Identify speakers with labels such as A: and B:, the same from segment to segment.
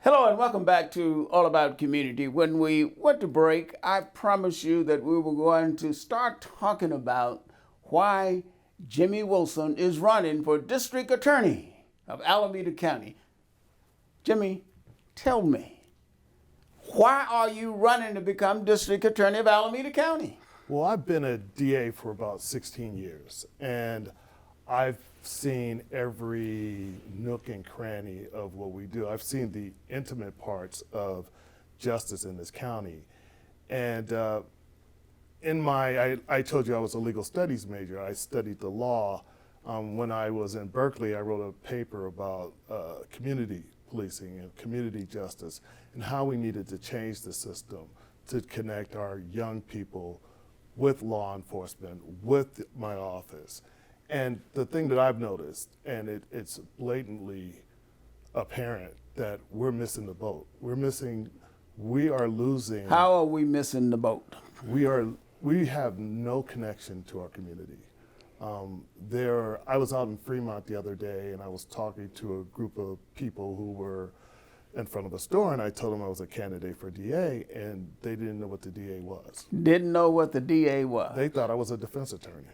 A: Hello and welcome back to All About Community. When we went to break, I promised you that we were going to start talking about why Jimmie Wilson is running for District Attorney of Alameda County. Jimmie, tell me, why are you running to become District Attorney of Alameda County?
B: Well, I've been a DA for about 16 years, and I've seen every nook and cranny of what we do. I've seen the intimate parts of justice in this county. And I told you I was a legal studies major. I studied the law. When I was in Berkeley, I wrote a paper about community policing and community justice and how we needed to change the system to connect our young people with law enforcement, with my office. And the thing that I've noticed, and it's blatantly apparent, that we're missing the boat. We are losing.
A: How are we missing the boat?
B: We have no connection to our community. I was out in Fremont the other day, and I was talking to a group of people who were in front of a store, and I told them I was a candidate for DA, and they didn't know what the DA was.
A: Didn't know what the DA was.
B: They thought I was a defense attorney.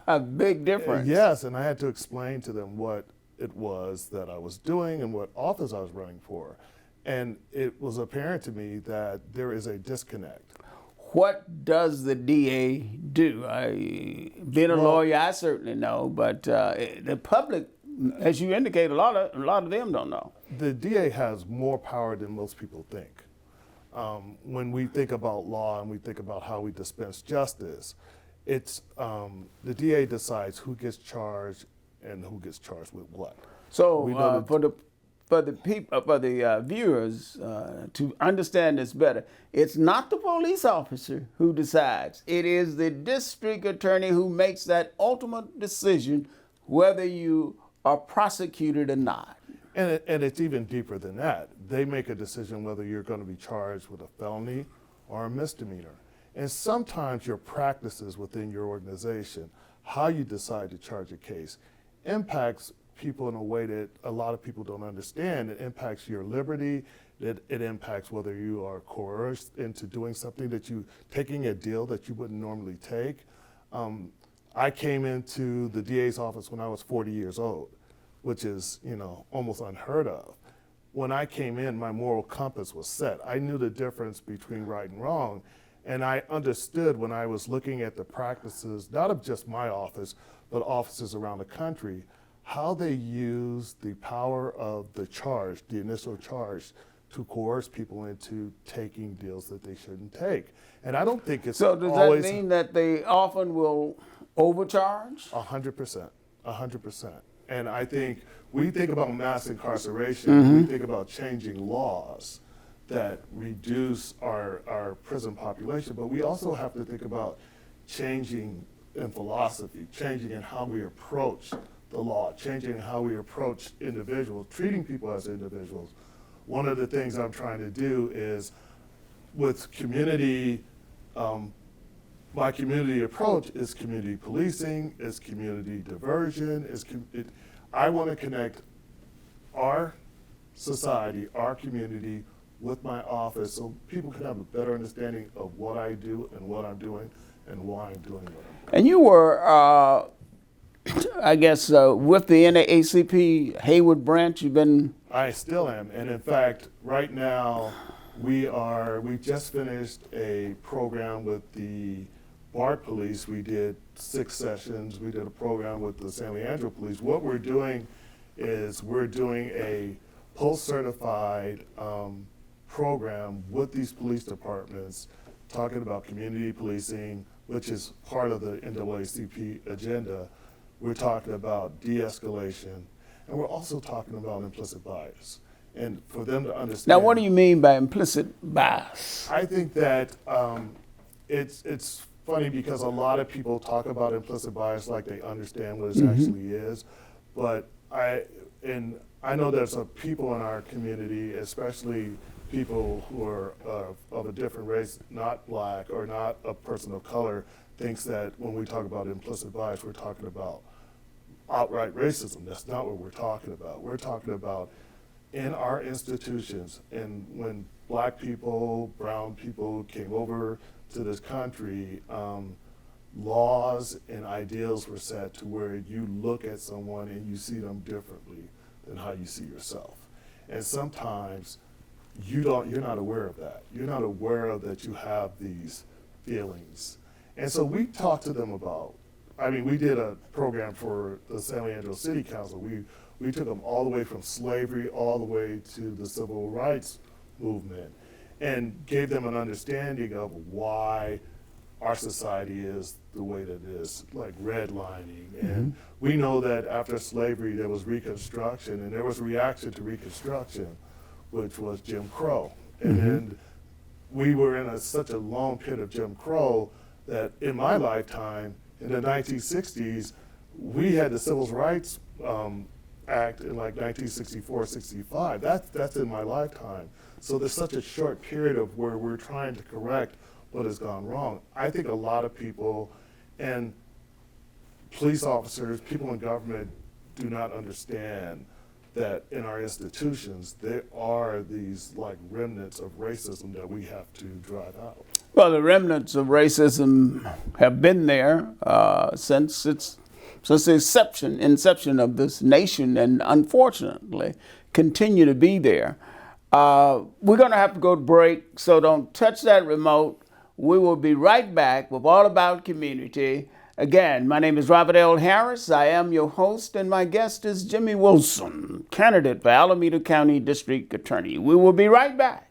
A: A big difference.
B: Yes, and I had to explain to them what it was that I was doing and what office I was running for. And it was apparent to me that there is a disconnect.
A: What does the DA do? Being a lawyer, I certainly know, but the public, as you indicate, a lot of them don't know.
B: The DA has more power than most people think. When we think about law and we think about how we dispense justice, it's the DA decides who gets charged and who gets charged with what.
A: So for the viewers to understand this better, it's not the police officer who decides. It is the district attorney who makes that ultimate decision whether you are prosecuted or not.
B: And it's even deeper than that. They make a decision whether you're going to be charged with a felony or a misdemeanor. And sometimes your practices within your organization, how you decide to charge a case, impacts people in a way that a lot of people don't understand. It impacts your liberty. It impacts whether you are coerced into doing something taking a deal that you wouldn't normally take. I came into the DA's office when I was 40 years old, which is, almost unheard of. When I came in, my moral compass was set. I knew the difference between right and wrong, and I understood when I was looking at the practices, not of just my office, but offices around the country, how they use the power of the charge, the initial charge, to coerce people into taking deals that they shouldn't take. And I don't think it's
A: So does
B: always
A: that mean that they often will overcharge?
B: 100%, 100%. And I think we think about mass incarceration, we think about changing laws that reduce our prison population, but we also have to think about changing in philosophy, changing in how we approach the law, changing how we approach individuals, treating people as individuals. One of the things I'm trying to do is with community, my community approach is community policing, is community diversion, I want to connect our society, our community with my office so people can have a better understanding of what I do and what I'm doing and why I'm doing it.
A: And you were, I guess, with the NAACP Hayward branch, you've been...
B: I still am, and in fact, right now, we just finished a program with the BART Police. We did 6 sessions. We did a program with the San Leandro Police. What we're doing is we're doing a post-certified program with these police departments talking about community policing, which is part of the NAACP agenda. We're talking about de-escalation, and we're also talking about implicit bias. And for them to understand.
A: Now, what do you mean by implicit bias?
B: I think that it's funny because a lot of people talk about implicit bias like they understand what it actually is, but I know there's some people in our community, especially people who are of a different race, not black or not a person of color, thinks that when we talk about implicit bias, we're talking about outright racism. That's not what we're talking about. We're talking about in our institutions, and when black people, brown people came over to this country, laws and ideals were set to where you look at someone and you see them differently than how you see yourself. And sometimes you're not aware of that. You're not aware of that you have these feelings. And so we talked to them about, we did a program for the San Leandro City Council. We took them all the way from slavery all the way to the civil rights movement and gave them an understanding of why our society is the way that it is, like redlining. Mm-hmm. And we know that after slavery there was Reconstruction, and there was a reaction to Reconstruction, which was Jim Crow. And then we were in such a long pit of Jim Crow that in my lifetime, in the 1960s, we had the Civil Rights Act in like 1964, 65. That's in my lifetime. So there's such a short period of where we're trying to correct what has gone wrong. I think a lot of people and police officers, people in government do not understand that in our institutions there are these like remnants of racism that we have to drive out.
A: Well, the remnants of racism have been there since the inception of this nation, and unfortunately continue to be there. We're going to have to go to break, so don't touch that remote. We will be right back with All About Community. Again, my name is Robert L. Harris. I am your host, and my guest is Jimmie Wilson, candidate for Alameda County District Attorney. We will be right back.